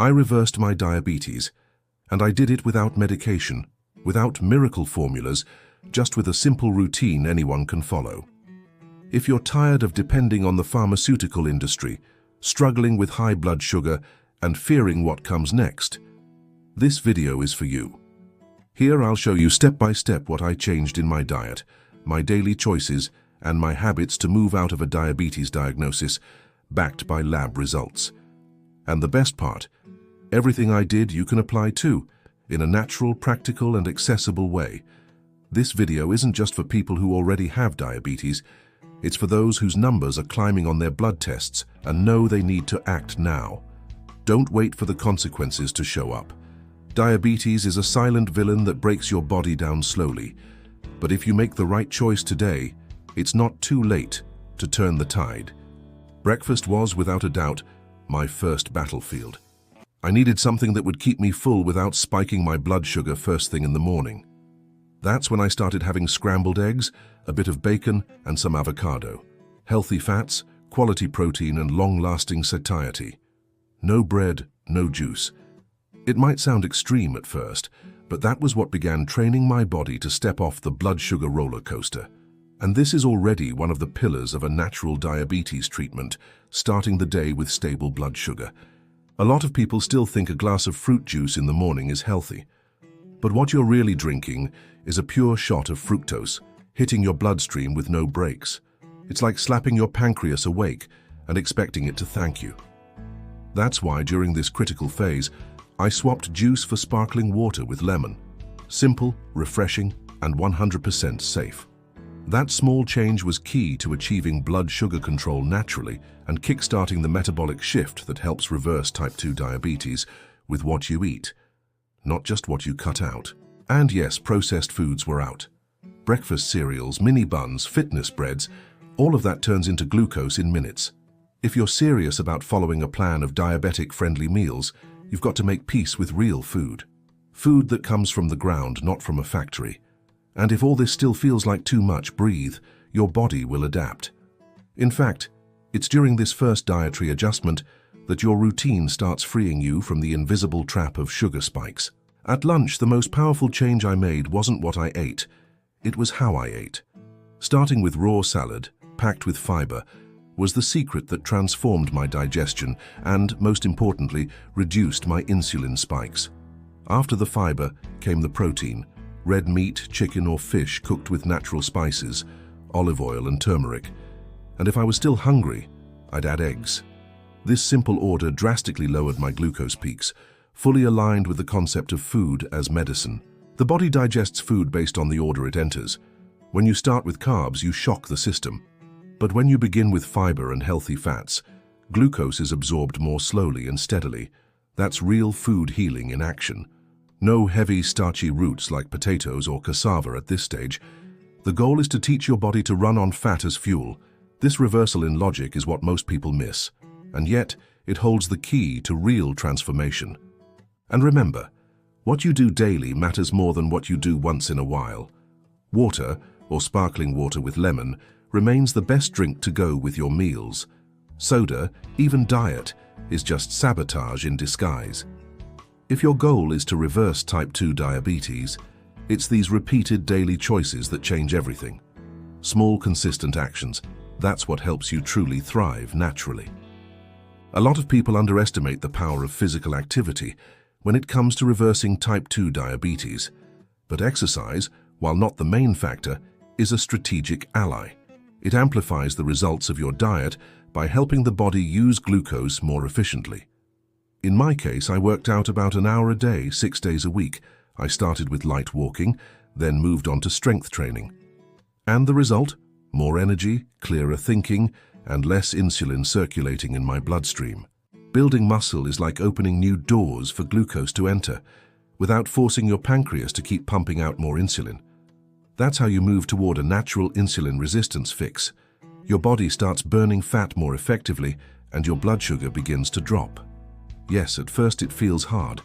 I reversed my diabetes, and I did it without medication, without miracle formulas, just with a simple routine anyone can follow. If you're tired of depending on the pharmaceutical industry, struggling with high blood sugar, and fearing what comes next, this video is for you. Here I'll show you step by step what I changed in my diet, my daily choices, and my habits to move out of a diabetes diagnosis, backed by lab results. And the best part, everything I did you can apply too, in a natural, practical, and accessible way. This video isn't just for people who already have diabetes, it's for those whose numbers are climbing on their blood tests and know they need to act now. Don't wait for the consequences to show up. Diabetes is a silent villain that breaks your body down slowly. But if you make the right choice today, it's not too late to turn the tide. Breakfast was, without a doubt, my first battlefield. I needed something that would keep me full without spiking my blood sugar first thing in the morning. That's when I started having scrambled eggs, a bit of bacon, and some avocado. Healthy fats, quality protein, and long-lasting satiety. No bread, no juice. It might sound extreme at first, but that was what began training my body to step off the blood sugar roller coaster. And this is already one of the pillars of a natural diabetes treatment, starting the day with stable blood sugar. A lot of people still think a glass of fruit juice in the morning is healthy. But what you're really drinking is a pure shot of fructose, hitting your bloodstream with no breaks. It's like slapping your pancreas awake and expecting it to thank you. That's why during this critical phase, I swapped juice for sparkling water with lemon. Simple, refreshing, and 100% safe. That small change was key to achieving blood sugar control naturally and kickstarting the metabolic shift that helps reverse type 2 diabetes with what you eat, not just what you cut out. And yes, processed foods were out. Breakfast cereals, mini buns, fitness breads, all of that turns into glucose in minutes. If you're serious about following a plan of diabetic-friendly meals, you've got to make peace with real food. Food that comes from the ground, not from a factory. And if all this still feels like too much, breathe. Your body will adapt. In fact, it's during this first dietary adjustment that your routine starts freeing you from the invisible trap of sugar spikes. At lunch, the most powerful change I made wasn't what I ate, it was how I ate. Starting with raw salad, packed with fiber, was the secret that transformed my digestion and, most importantly, reduced my insulin spikes. After the fiber came the protein, red meat, chicken or fish cooked with natural spices, olive oil and turmeric. And if I was still hungry, I'd add eggs. This simple order drastically lowered my glucose peaks, fully aligned with the concept of food as medicine. The body digests food based on the order it enters. When you start with carbs, you shock the system. But when you begin with fiber and healthy fats, glucose is absorbed more slowly and steadily. That's real food healing in action. No heavy, starchy roots like potatoes or cassava at this stage. The goal is to teach your body to run on fat as fuel. This reversal in logic is what most people miss. And yet, it holds the key to real transformation. And remember, what you do daily matters more than what you do once in a while. Water, or sparkling water with lemon, remains the best drink to go with your meals. Soda, even diet, is just sabotage in disguise. If your goal is to reverse type 2 diabetes, it's these repeated daily choices that change everything. Small, consistent actions, that's what helps you truly thrive naturally. A lot of people underestimate the power of physical activity when it comes to reversing type 2 diabetes. But exercise, while not the main factor, is a strategic ally. It amplifies the results of your diet by helping the body use glucose more efficiently. In my case, I worked out about an hour a day, 6 days a week. I started with light walking, then moved on to strength training. And the result? More energy, clearer thinking, and less insulin circulating in my bloodstream. Building muscle is like opening new doors for glucose to enter, without forcing your pancreas to keep pumping out more insulin. That's how you move toward a natural insulin resistance fix. Your body starts burning fat more effectively, and your blood sugar begins to drop. Yes, at first it feels hard,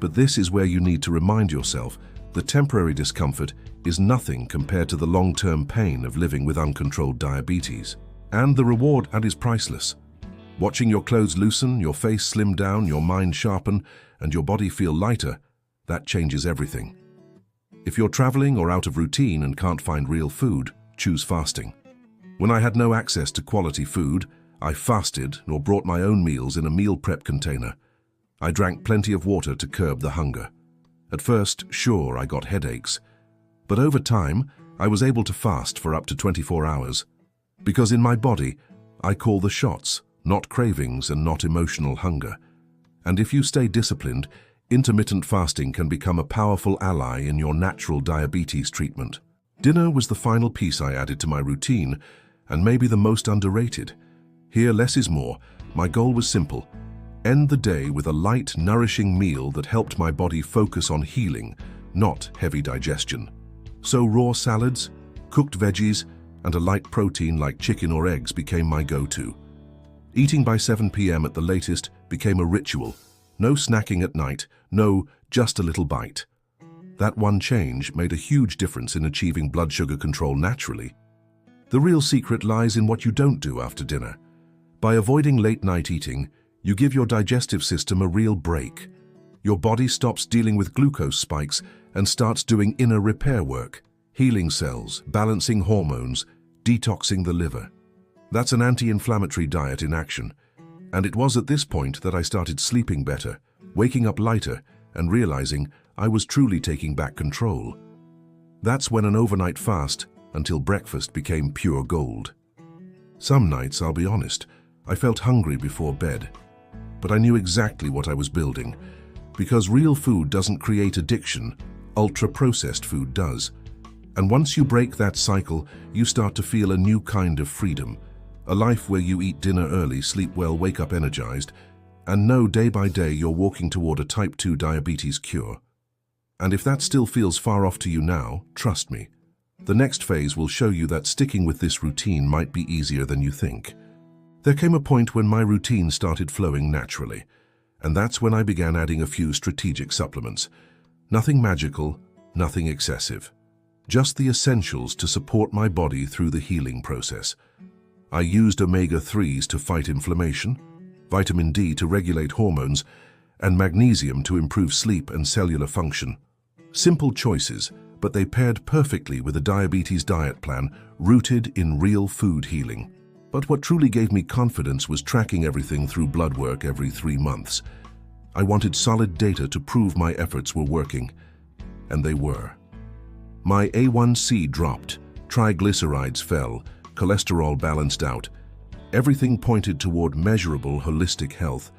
but this is where you need to remind yourself the temporary discomfort is nothing compared to the long-term pain of living with uncontrolled diabetes. And the reward is priceless. Watching your clothes loosen, your face slim down, your mind sharpen, and your body feel lighter, that changes everything. If you're traveling or out of routine and can't find real food, choose fasting. When I had no access to quality food, I fasted or brought my own meals in a meal prep container. I drank plenty of water to curb the hunger. At first, sure, I got headaches. But over time, I was able to fast for up to 24 hours. Because in my body, I call the shots, not cravings and not emotional hunger. And if you stay disciplined, intermittent fasting can become a powerful ally in your natural diabetes treatment. Dinner was the final piece I added to my routine, and maybe the most underrated. Here, less is more. My goal was simple: end the day with a light, nourishing meal that helped my body focus on healing, not heavy digestion. So raw salads, cooked veggies, and a light protein like chicken or eggs became my go-to. Eating by 7 p.m. at the latest became a ritual. No snacking at night, no just a little bite. That one change made a huge difference in achieving blood sugar control naturally. The real secret lies in what you don't do after dinner. By avoiding late-night eating, you give your digestive system a real break. Your body stops dealing with glucose spikes and starts doing inner repair work, healing cells, balancing hormones, detoxing the liver. That's an anti-inflammatory diet in action. And it was at this point that I started sleeping better, waking up lighter, and realizing I was truly taking back control. That's when an overnight fast until breakfast became pure gold. Some nights, I'll be honest, I felt hungry before bed. But I knew exactly what I was building. Because real food doesn't create addiction, ultra-processed food does. And once you break that cycle, you start to feel a new kind of freedom. A life where you eat dinner early, sleep well, wake up energized, and know day by day you're walking toward a type 2 diabetes cure. And if that still feels far off to you now, trust me. The next phase will show you that sticking with this routine might be easier than you think. There came a point when my routine started flowing naturally, and that's when I began adding a few strategic supplements. Nothing magical, nothing excessive. Just the essentials to support my body through the healing process. I used omega-3s to fight inflammation, vitamin D to regulate hormones, and magnesium to improve sleep and cellular function. Simple choices, but they paired perfectly with a diabetes diet plan rooted in real food healing. But what truly gave me confidence was tracking everything through blood work every 3 months. I wanted solid data to prove my efforts were working, and they were. My A1C dropped, triglycerides fell, cholesterol balanced out. Everything pointed toward measurable, holistic health.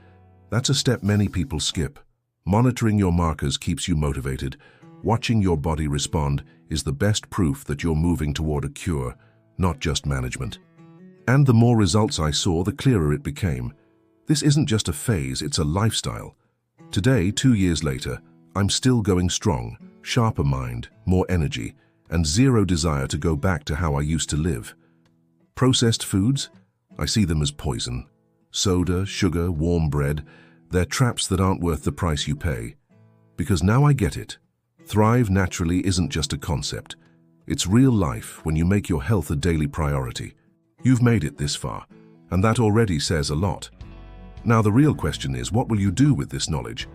That's a step many people skip. Monitoring your markers keeps you motivated. Watching your body respond is the best proof that you're moving toward a cure, not just management. And the more results I saw, the clearer it became. This isn't just a phase, it's a lifestyle. Today, 2 years later, I'm still going strong, sharper mind, more energy, and zero desire to go back to how I used to live. Processed foods? I see them as poison. Soda, sugar, warm bread, they're traps that aren't worth the price you pay. Because now I get it. Thrive naturally isn't just a concept. It's real life when you make your health a daily priority. You've made it this far, and that already says a lot. Now the real question is, what will you do with this knowledge?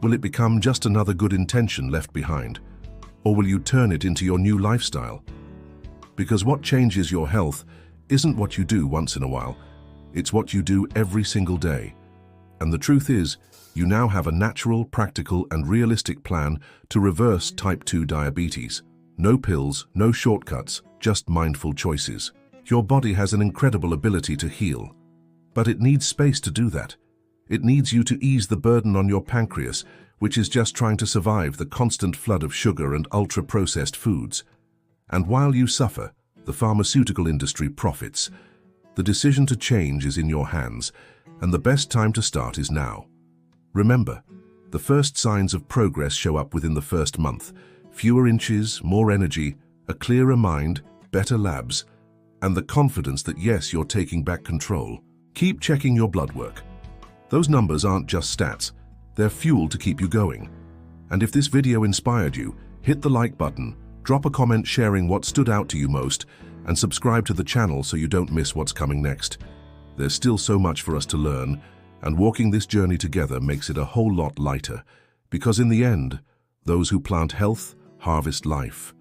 Will it become just another good intention left behind? Or will you turn it into your new lifestyle? Because what changes your health isn't what you do once in a while, it's what you do every single day. And the truth is, you now have a natural, practical, and realistic plan to reverse type 2 diabetes. No pills, no shortcuts, just mindful choices. Your body has an incredible ability to heal, but it needs space to do that. It needs you to ease the burden on your pancreas, which is just trying to survive the constant flood of sugar and ultra-processed foods. And while you suffer, the pharmaceutical industry profits. The decision to change is in your hands, and the best time to start is now. Remember, the first signs of progress show up within the first month. Fewer inches, more energy, a clearer mind, better labs, and the confidence that yes, you're taking back control. Keep checking your blood work. Those numbers aren't just stats, they're fuel to keep you going. And if this video inspired you, hit the like button, drop a comment sharing what stood out to you most, and subscribe to the channel so you don't miss what's coming next. There's still so much for us to learn, and walking this journey together makes it a whole lot lighter, because in the end, those who plant health harvest life.